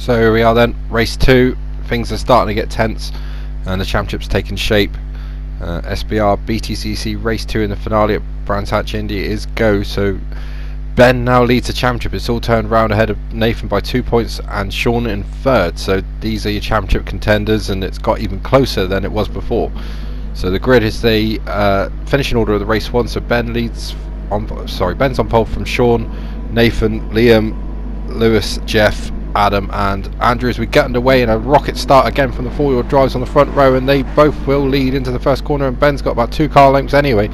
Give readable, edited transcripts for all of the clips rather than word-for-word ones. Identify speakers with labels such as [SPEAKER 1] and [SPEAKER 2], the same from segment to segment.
[SPEAKER 1] So here we are then, race 2. Things are starting to get tense and the championship's taking shape. SBR BTCC race 2 in the finale at Brands Hatch Indy is go. So Ben now leads the championship. It's all turned round ahead of Nathan by 2 points and Sean in third. So these are your championship contenders, and it's got even closer than it was before. So the grid is the finishing order of the race 1. So Ben leads on, Ben's on pole from Sean, Nathan, Liam, Lewis, Jeff, Adam and Andrew as we get underway in a rocket start again from the four-wheel drives on the front row, and they both will lead into the first corner, and Ben's got about 2 car lengths anyway.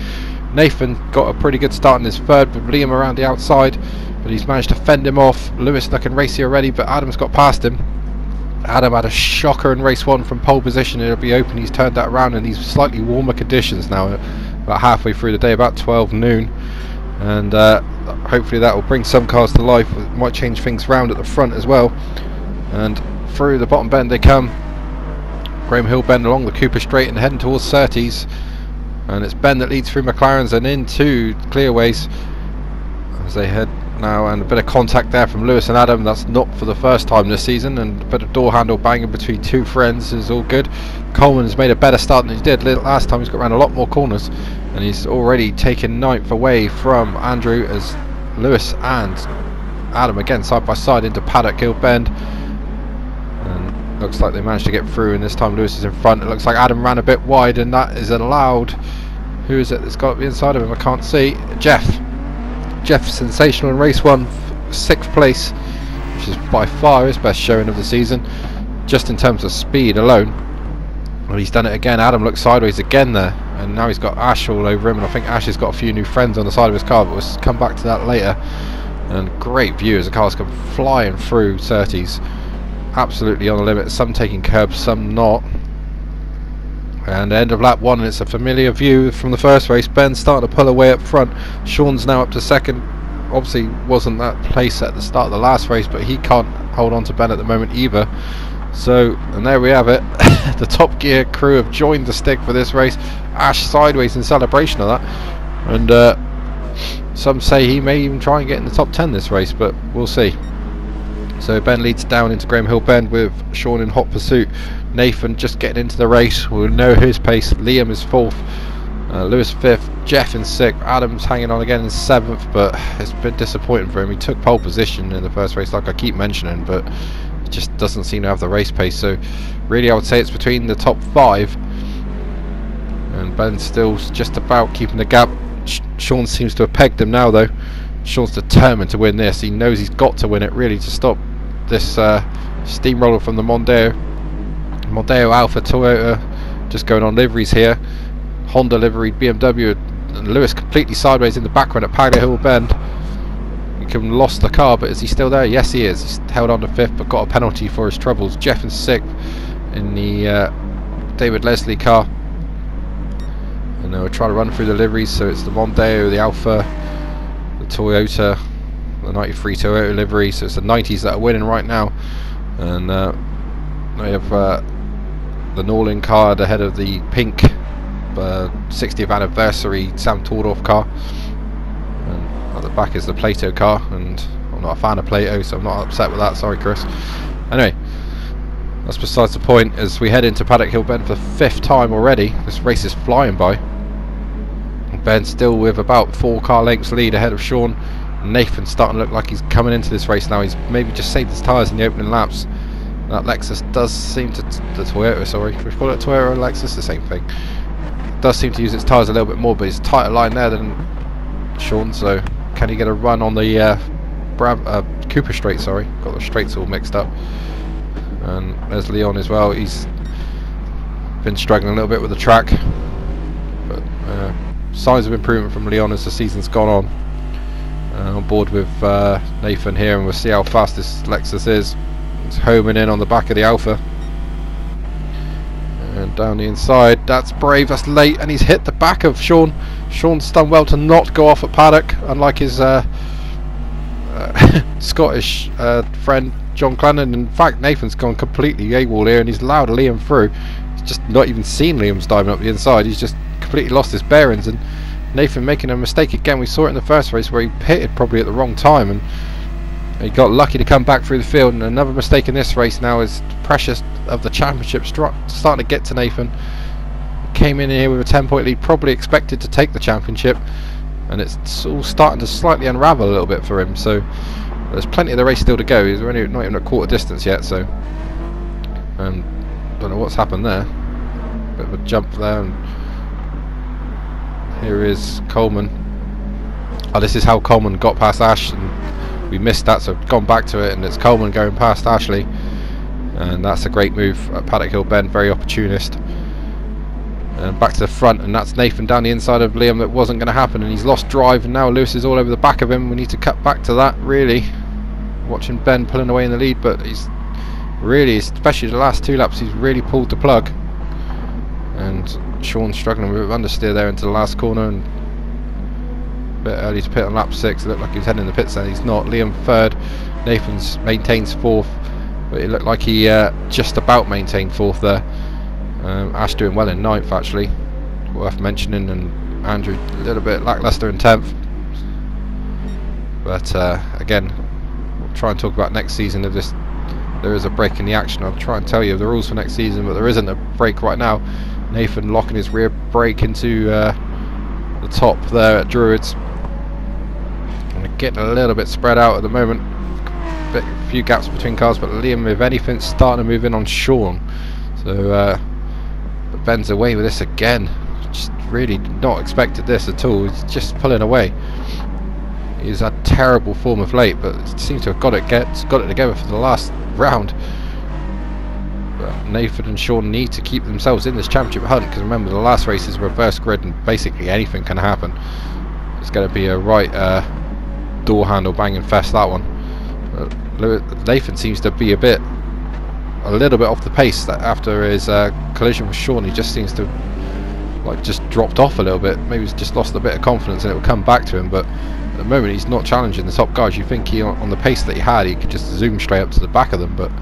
[SPEAKER 1] Nathan got a pretty good start in his third with Liam around the outside, but he's managed to fend him off. Lewis looking racy already, but Adam's got past him. Adam had a shocker in race 1 from pole position. It'll be open. He's turned that around in these slightly warmer conditions now, about halfway through the day, about 12 noon, and hopefully that will bring some cars to life. It might change things round at the front as well. And through the bottom bend they come, Graham Hill bend along the Cooper straight and heading towards Surtees, and it's Ben that leads through McLaren's and into Clearways as they head now, and a bit of contact there from Lewis and Adam. That's not for the first time this season, and a bit of door handle banging between 2 friends is all good. Coleman's made a better start than he did last time. He's got around a lot more corners, and he's already taken 9th away from Andrew as Lewis and Adam again side by side into Paddock Hill Bend, and looks like they managed to get through, and this time Lewis is in front. It looks like Adam ran a bit wide, and that is allowed. Who is it that's got to be inside of him? I can't see. Jeff sensational in race 1, 6th place, which is by far his best showing of the season just in terms of speed alone. Well, he's done it again. Adam looks sideways again there, and now he's got Ash all over him, and I think Ash has got a few new friends on the side of his car, but we'll come back to that later. And great view as the cars come flying through Surtees, absolutely on the limit, some taking curbs, some not. And end of lap 1, and it's a familiar view from the first race. Ben's starting to pull away up front. Sean's now up to second. Obviously wasn't that place at the start of the last race, but he can't hold on to Ben at the moment either. So, and there we have it. The Top Gear crew have joined the stick for this race. Ash sideways in celebration of that, and some say he may even try and get in the top 10 this race, but we'll see. So Ben leads down into Graham Hill Bend with Sean in hot pursuit. Nathan just getting into the race, we'll know his pace. Liam is 4th, Lewis 5th, Jeff in 6th, Adam's hanging on again in 7th, but it's been disappointing for him. He took pole position in the first race like I keep mentioning, but he just doesn't seem to have the race pace. So really I would say it's between the top 5, and Ben's still just about keeping the gap. Sean seems to have pegged him now though. Sean's determined to win this. He knows he's got to win it really to stop this steamroller from the Mondeo Alpha Toyota. Just going on liveries here. Honda liveried BMW, and Lewis completely sideways in the background at Paddock Hill Bend. He can lost the car, but is he still there? Yes he is. He's held on to 5th but got a penalty for his troubles. Jeff in 6th in the David Leslie car, and they'll try to run through the liveries. So it's the Mondeo, the Alpha, the Toyota, the 93 Toyota livery. So it's the 90s that are winning right now, and they have the Norlin car ahead of the pink 60th anniversary Sam Tordorf car, and at the back is the Plato car, and I'm not a fan of Plato, so I'm not upset with that. Sorry Chris. Anyway, that's besides the point. As we head into Paddock Hill Bend for the 5th time already, this race is flying by. Ben still with about 4 car lengths lead ahead of Sean. Nathan's starting to look like he's coming into this race now. He's maybe just saved his tyres in the opening laps. That Lexus does seem to, the Toyota, sorry, we call it Toyota or Lexus, the same thing. Does seem to use its tyres a little bit more, but it's tighter line there than Sean. So can he get a run on the Cooper straight? Sorry, got the straights all mixed up. And there's Leon as well. He's been struggling a little bit with the track, but signs of improvement from Leon as the season's gone on. On board with Nathan here, and we'll see how fast this Lexus is. It's homing in on the back of the Alpha, and down the inside, that's brave, that's late, and he's hit the back of Sean. Sean's done well to not go off at Paddock, unlike his Scottish friend John Clennon. In fact, Nathan's gone completely AWOL here, and he's allowed Liam through. He's just not even seen Liam's diving up the inside. He's just completely lost his bearings, and Nathan making a mistake again. We saw it in the first race where he pitted probably at the wrong time, and He got lucky to come back through the field, and another mistake in this race now is pressure of the championship starting to get to Nathan. Came in here with a 10-point lead, probably expected to take the championship, and it's all starting to slightly unravel a little bit for him. So there's plenty of the race still to go. He's only not even at quarter distance yet, so don't know what's happened there. Bit of a jump there, and here is Coleman. Oh, this is how Coleman got past Ash, and we missed that, so I've gone back to it, and it's Coleman going past Ashley, and that's a great move at Paddock Hill Bend, very opportunist. And back to the front, and that's Nathan down the inside of Liam. That wasn't going to happen, and he's lost drive, and now Lewis is all over the back of him. We need to cut back to that, really. Watching Ben pulling away in the lead, but he's really, especially the last 2 laps, he's really pulled the plug. And Sean struggling with understeer there into the last corner, and a bit early to pit on lap 6. It looked like he was heading in the pits there. He's not. Liam 3rd, Nathan's maintains 4th, but it looked like he just about maintained 4th there. Ash doing well in 9th, actually, worth mentioning, and Andrew a little bit lacklustre in 10th. But again, we'll try and talk about next season. If there is a break in the action, I'll try and tell you the rules for next season, but there isn't a break right now. Nathan locking his rear brake into the top there at Druids, and getting a little bit spread out at the moment. A few gaps between cars, but Liam, if anything, starting to move in on Sean. So but Ben's away with this again. Just really not expected this at all. He's just pulling away. He's had terrible form of late, but seems to have got it together for the last round. But Nathan and Sean need to keep themselves in this championship hunt, because remember, the last race is reverse grid, and basically anything can happen. It's going to be a right door handle banging fest, that one. Nathan seems to be a little bit off the pace that after his collision with Sean. He just seems to just dropped off a little bit. Maybe he's just lost a bit of confidence, and it will come back to him. But at the moment, he's not challenging the top guys. You think he, on the pace that he had, he could just zoom straight up to the back of them. But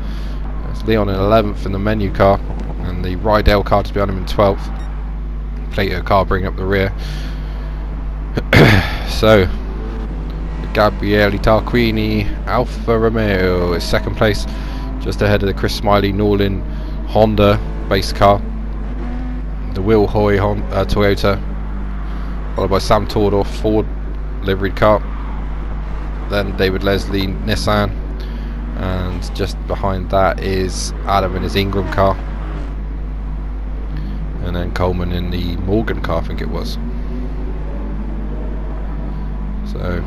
[SPEAKER 1] it's Leon in 11th in the menu car, and the Rydell car just behind him in 12th. Plato car bringing up the rear. So Gabriele Tarquini Alfa Romeo is 2nd place, just ahead of the Chris Smiley Norlin Honda base car, the Will Hoy Toyota, followed by Sam Tordorf Ford liveried car, then David Leslie Nissan, and just behind that is Adam in his Ingram car, and then Coleman in the Morgan car, I think it was. So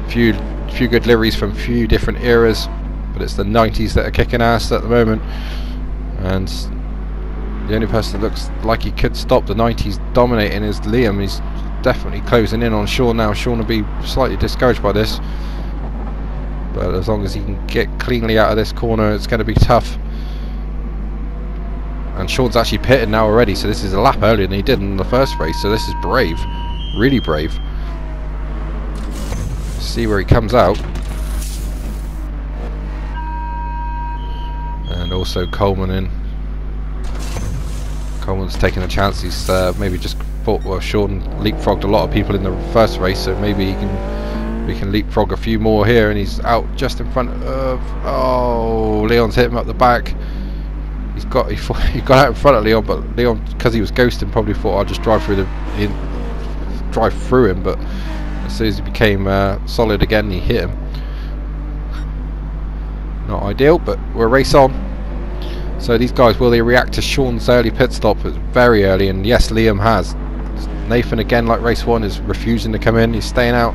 [SPEAKER 1] few good liveries from few different eras, but it's the 90s that are kicking ass at the moment, and the only person that looks like he could stop the 90s dominating is Liam. He's definitely closing in on Sean now. Sean will be slightly discouraged by this, but as long as he can get cleanly out of this corner, it's going to be tough. And Sean's actually pitted now already, so this is a lap earlier than he did in the first race, so this is brave, really brave. See where he comes out. And also Coleman in. Coleman's taking a chance. He's maybe just thought, well, Sean leapfrogged a lot of people in the first race, so maybe we can leapfrog a few more here, and he's out just in front of, oh, Leon's hit him up the back. He got out in front of Leon, but Leon, because he was ghosting, probably thought I'll just drive through him, but as soon as he became solid again, he hit him. Not ideal, but we'll race on. So these guys, will they react to Sean's early pit stop? It's very early, and yes, Liam has. Nathan, again, like race 1, is refusing to come in. He's staying out,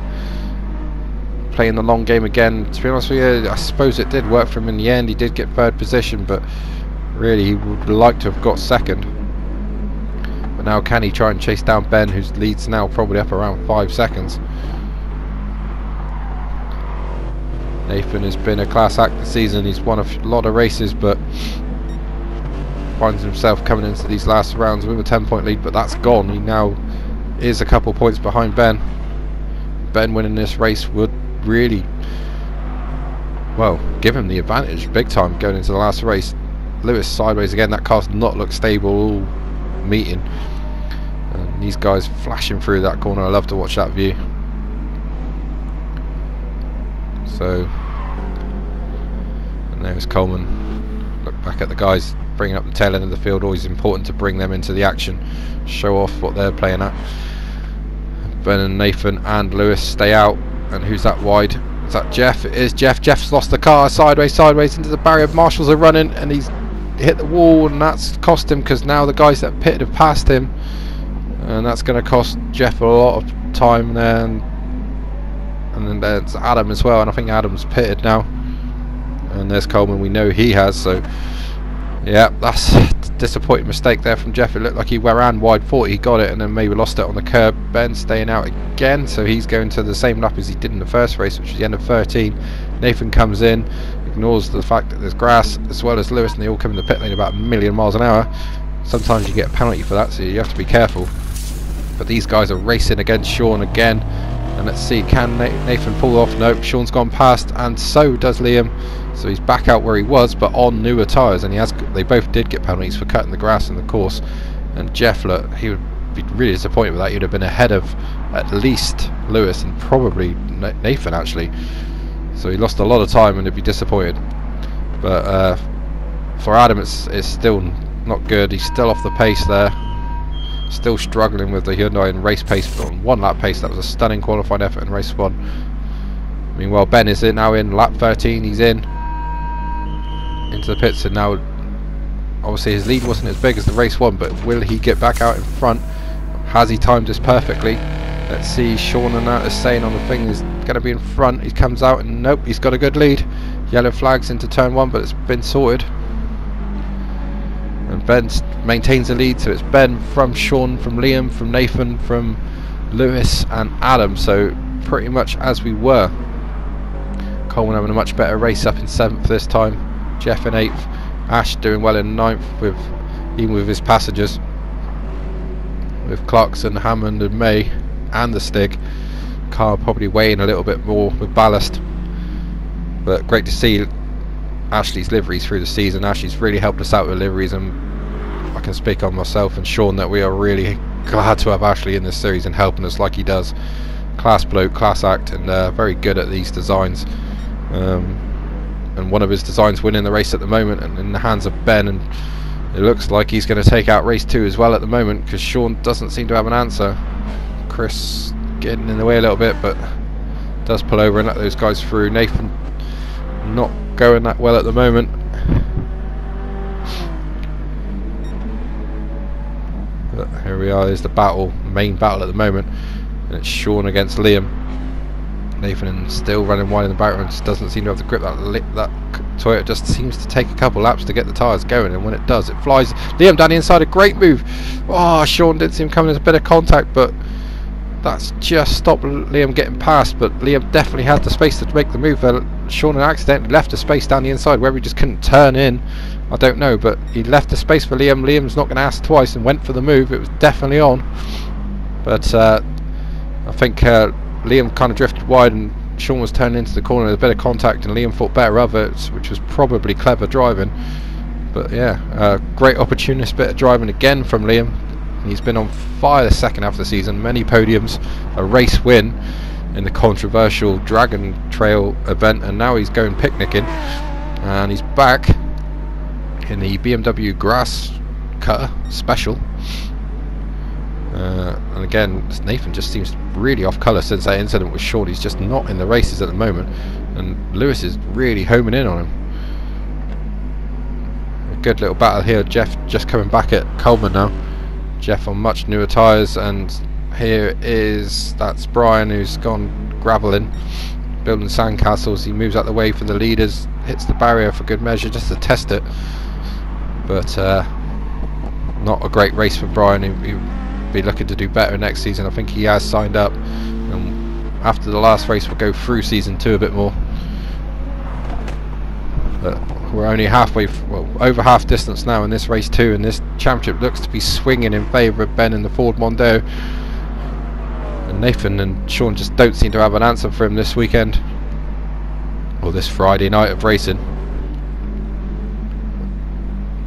[SPEAKER 1] playing the long game again. To be honest with you, I suppose it did work for him in the end. He did get 3rd position, but really he would like to have got 2nd. But now can he try and chase down Ben, whose lead's now probably up around 5 seconds. Nathan has been a class act this season. He's won a lot of races, but finds himself coming into these last rounds with a 10-point lead, but that's gone. He now is a couple points behind Ben. Ben winning this race would really, well, give him the advantage big time going into the last race. Lewis sideways again. That car's not looked stable all meeting, and these guys flashing through that corner. I love to watch that view. So, and there's Coleman. Look back at the guys bringing up the tail end of the field. Always important to bring them into the action, show off what they're playing at. Ben and Nathan and Lewis stay out. And who's that wide? Is that Jeff? It is Jeff. Jeff's lost the car sideways into the barrier. Marshals are running and he's hit the wall, and that's cost him because now the guys that pitted have passed him, and that's going to cost Jeff a lot of time there. And then there's Adam as well, and I think Adam's pitted now. And there's Coleman, we know he has, so yeah, that's a disappointing mistake there from Jeff. It looked like he ran wide, thought he got it, and then maybe lost it on the curb. Ben staying out again, so he's going to the same lap as he did in the first race, which was the end of 13. Nathan comes in, ignores the fact that there's grass, as well as Lewis, and they all come in the pit lane about 1,000,000 miles an hour. Sometimes you get a penalty for that, so you have to be careful. But these guys are racing against Sean again, and let's see, can Nathan pull off? Nope, Sean's gone past, and so does Liam. So he's back out where he was, but on newer tyres, and they both did get penalties for cutting the grass in the course. And Jeff, look, he would be really disappointed with that. He'd have been ahead of at least Lewis and probably Nathan actually. So he lost a lot of time and he'd be disappointed. But for Adam, it's still not good. He's still off the pace there, still struggling with the Hyundai in race pace on 1 lap pace. That was a stunning qualifying effort in race 1. Meanwhile, Ben is now in lap 13. He's into the pits, and now obviously his lead wasn't as big as the race 1, but will he get back out in front? Has he timed this perfectly? Let's see. Sean and that is saying on the thing is going to be in front. He comes out and nope, he's got a good lead. Yellow flags into turn 1, but it's been sorted, and Ben maintains the lead. So it's Ben from Sean, from Liam, from Nathan, from Lewis and Adam. So pretty much as we were. Coleman having a much better race, up in 7th this time. Jeff in 8th. Ash doing well in 9th, even with his passengers, with Clarkson, Hammond and May and the Stig. Car probably weighing a little bit more with ballast, but great to see Ashley's liveries through the season. Ashley's really helped us out with liveries, and I can speak on myself and Sean that we are really glad to have Ashley in this series and helping us like he does. Class bloke, class act, and very good at these designs. And one of his designs winning the race at the moment, and in the hands of Ben, and it looks like he's going to take out race 2 as well at the moment, because Sean doesn't seem to have an answer. Chris getting in the way a little bit, but does pull over and let those guys through. Nathan not going that well at the moment. But here we are, there's the battle, main battle at the moment, and it's Sean against Liam. Nathan still running wide in the background, just doesn't seem to have the grip. That Toyota just seems to take a couple laps to get the tyres going, and when it does, it flies. Liam down the inside, a great move. Oh, Sean didn't see him coming. There's a bit of contact, but that's just stopped Liam getting past. But Liam definitely had the space to make the move. Sean had accidentally left the space down the inside, whether he just couldn't turn in, I don't know, but he left the space for Liam. Liam's not going to ask twice and went for the move. It was definitely on, but I think Liam kind of drifted wide and Sean was turning into the corner. There's a bit of contact and Liam thought better of it, which was probably clever driving. But yeah, great opportunist bit of driving again from Liam. He's been on fire the second half of the season, many podiums, a race win in the controversial Dragon Trail event, and now he's going picnicking, and he's back in the BMW Grass Cutter Special. And again, Nathan just seems really off colour since that incident with Sean. He's just not in the races at the moment, and Lewis is really homing in on him. A good little battle here. Jeff just coming back at Coleman now. Jeff on much newer tyres, and here that's Brian, who's gone gravelling, building sandcastles. He moves out the way for the leaders, hits the barrier for good measure just to test it, but not a great race for Brian. He'll be looking to do better next season. I think he has signed up, and after the last race we'll go through season 2 a bit more. But we're only halfway, well, over half distance now in this race 2, and this championship looks to be swinging in favour of Ben and the Ford Mondeo. And Nathan and Sean just don't seem to have an answer for him this weekend, or this Friday night of racing.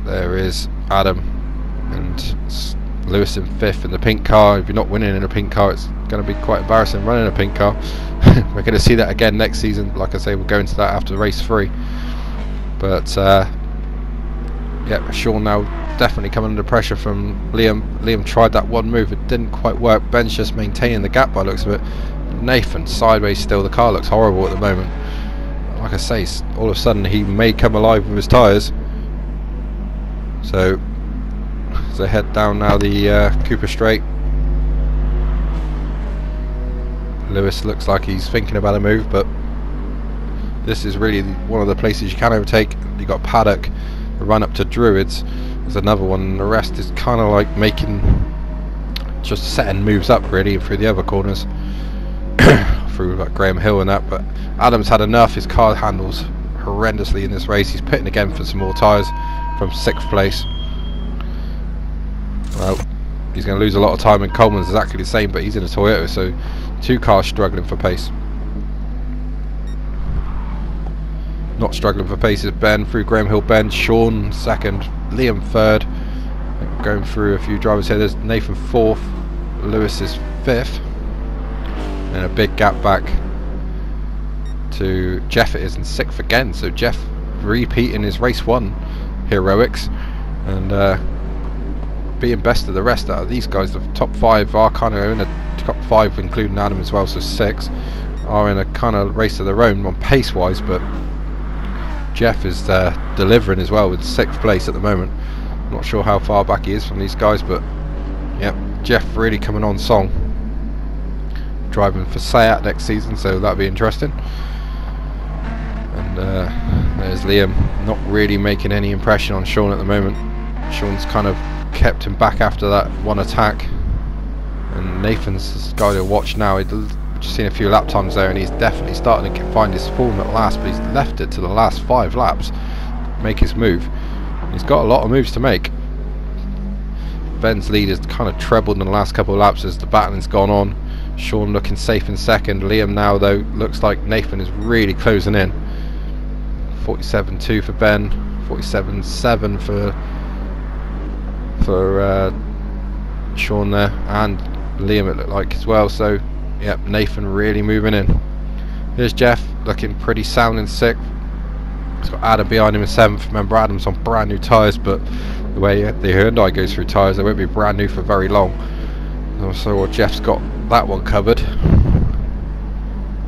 [SPEAKER 1] There is Adam and Lewis in 5th in the pink car. If you're not winning in a pink car, it's going to be quite embarrassing running a pink car. We're going to see that again next season. Like I say, we'll go into that after race 3. But yeah, Sean now definitely coming under pressure from Liam. Liam tried that one move, it didn't quite work. Ben's just maintaining the gap by the looks of it. Nathan sideways still. The car looks horrible at the moment. Like I say, all of a sudden he may come alive with his tyres. So as they head down now the Cooper Straight, Lewis looks like he's thinking about a move, but this is really one of the places you can overtake. You got Paddock, the run up to Druids, there's another one, and the rest is kind of like just setting moves up really through the other corners, through like Graham Hill and that. But Adam's had enough. His car handles horrendously in this race. He's pitting again for some more tyres from 6th place. Well, he's going to lose a lot of time, and Coleman's exactly the same, but he's in a Toyota, so 2 cars struggling for pace. Not struggling for pace is Ben through Graham Hill Bend, Sean 2nd, Liam 3rd. Going through a few drivers here. There's Nathan 4th, Lewis is 5th, and a big gap back to Jeff. It is in 6th again, so Jeff repeating his race 1 heroics and being best of the rest out of these guys. The top 5 are kind of in a top 5, including Adam as well, so 6 are in a kind of race of their own on pace wise, but Jeff is delivering as well with 6th place at the moment. Not sure how far back he is from these guys, but yep, Jeff really coming on song. Driving for Seat next season, so that'll be interesting. And there's Liam, not really making any impression on Sean at the moment. Sean's kind of kept him back after that one attack, and Nathan's the guy to watch now. We've just seen a few lap times there, and he's definitely starting to find his form at last, but he's left it to the last 5 laps to make his move. He's got a lot of moves to make. Ben's lead has kind of trebled in the last couple of laps as the battling's gone on. Sean looking safe in 2nd. Liam now though looks like Nathan is really closing in. 47.2 for Ben, 47.7 for Sean there, and Liam it looked like as well. So yep, Nathan really moving in. Here's Jeff looking pretty sound in 6th. He's got Adam behind him in 7th. Remember, Adam's on brand new tyres, but the way the Hyundai goes through tyres, they won't be brand new for very long. So Jeff's got that one covered.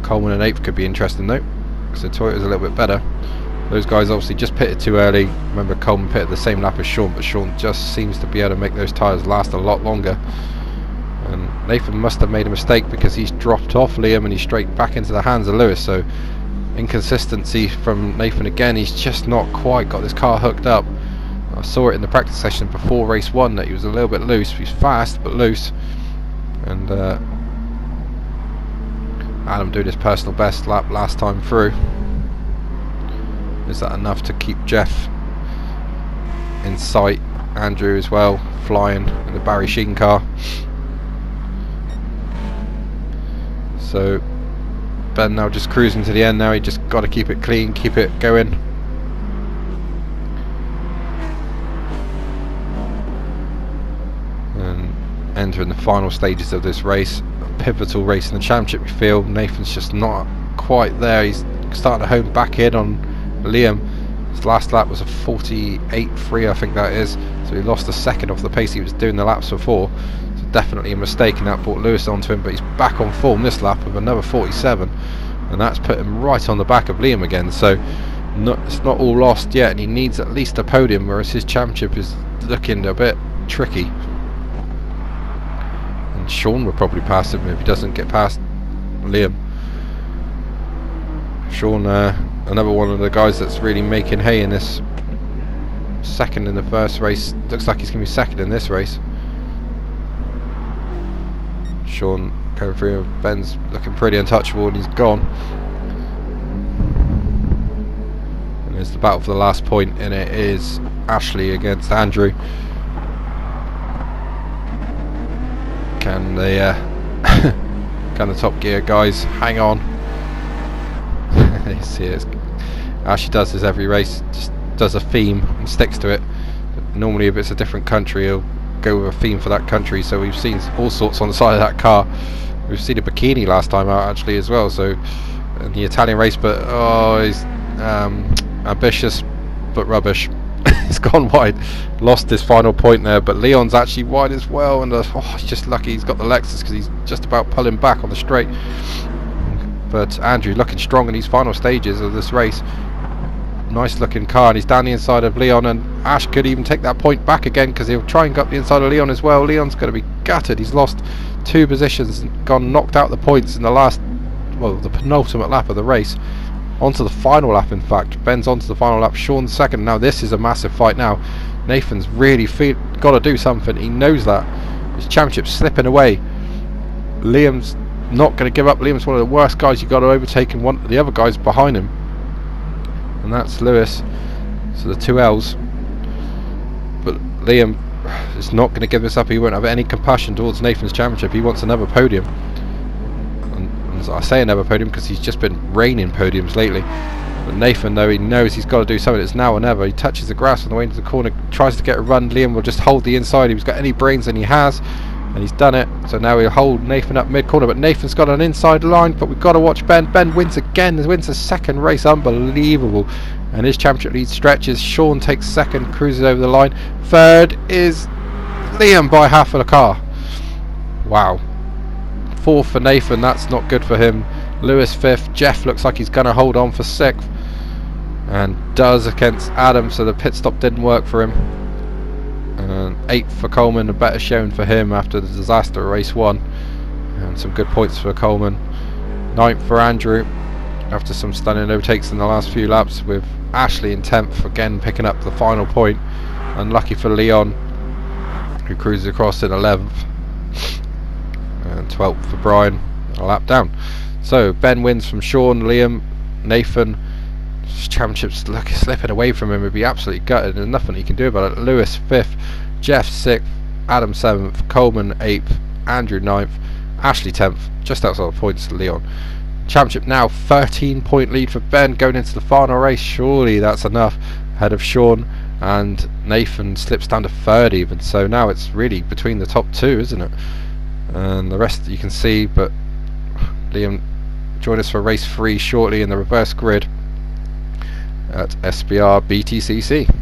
[SPEAKER 1] Coleman in 8th could be interesting though, because the Toyota's a little bit better. Those guys obviously just pitted too early. Remember, Coleman pitted the same lap as Sean, but Sean just seems to be able to make those tyres last a lot longer. And Nathan must have made a mistake, because he's dropped off Liam and he's straight back into the hands of Lewis. So inconsistency from Nathan again. He's just not quite got this car hooked up. I saw it in the practice session before race 1 that he was a little bit loose. He's fast but loose. And Adam doing his personal best lap last time through. Is that enough to keep Jeff in sight? Andrew as well, flying in the Barry Sheen car. So Ben now just cruising to the end now. He just got to keep it clean, keep it going. And entering the final stages of this race, a pivotal race in the championship, we feel. Nathan's just not quite there. He's starting to home back in on Liam. His last lap was a 48.3, I think that is, so he lost a second off the pace he was doing the laps before. So definitely a mistake, and that brought Lewis onto him, but he's back on form this lap with another 47, and that's put him right on the back of Liam again. So it's not all lost yet, and he needs at least a podium, whereas his championship is looking a bit tricky. And Sean will probably pass him if he doesn't get past Liam. Sean, another one of the guys that's really making hay in this. 2nd in the first race, looks like he's going to be 2nd in this race. Sean going through, Ben's looking pretty untouchable, and he's gone. And there's the battle for the last point, and it is Ashley against Andrew. Can the Top Gear guys hang on? You see it. Ashley does this every race, just does a theme and sticks to it. But normally if it's a different country, he'll go with a theme for that country, so we've seen all sorts on the side of that car. We've seen a bikini last time out actually as well, so in the Italian race, but he's ambitious but rubbish. He's gone wide, lost his final point there, but Leon's actually wide as well, and he's just lucky he's got the Lexus because he's just about pulling back on the straight. But Andrew looking strong in these final stages of this race. Nice looking car, and he's down the inside of Leon, and Ash could even take that point back again because he'll try and go up the inside of Leon as well. Leon's going to be gutted. He's lost 2 positions and gone knocked out the points in the last, well, the penultimate lap of the race. Onto the final lap, in fact. Ben's onto the final lap, Sean's second. Now this is a massive fight now. Nathan's really got to do something. He knows that. His championship's slipping away. Liam's not going to give up. Liam's one of the worst guys you've got to overtake, and one of the other guys behind him, and that's Lewis. So the 2 L's. But Liam is not going to give this up. He won't have any compassion towards Nathan's championship. He wants another podium. And I say another podium because he's just been raining podiums lately. But Nathan, though, he knows he's got to do something. It's now or never. He touches the grass on the way into the corner, tries to get a run. Liam will just hold the inside. He's got any brains, and he has. And he's done it. So now he'll hold Nathan up mid-corner. But Nathan's got an inside line. But we've got to watch Ben. Ben wins again. He wins a second race. Unbelievable. And his championship lead stretches. Sean takes second, cruises over the line. Third is Liam by half of the car. Wow. Fourth for Nathan. That's not good for him. Lewis fifth. Jeff looks like he's going to hold on for sixth. And does against Adam. So the pit stop didn't work for him. And 8th for Coleman, a better showing for him after the disaster of race 1, and some good points for Coleman. 9th for Andrew after some stunning overtakes in the last few laps, with Ashley in 10th again picking up the final point. Unlucky for Leon, who cruises across in 11th, and 12th for Brian, a lap down. So Ben wins from Sean. Liam, Nathan, championship's slipping away from him. Would be absolutely gutted. There's nothing he can do about it. Lewis 5th, Jeff 6th, Adam 7th, Coleman 8th, Andrew 9th, Ashley 10th, just outside the points to Leon. Championship now 13-point lead for Ben going into the final race. Surely that's enough ahead of Sean, and Nathan slips down to 3rd even. So now it's really between the top 2, isn't it? And the rest you can see. But Liam, join us for race 3 shortly in the reverse grid at SBR BTCC.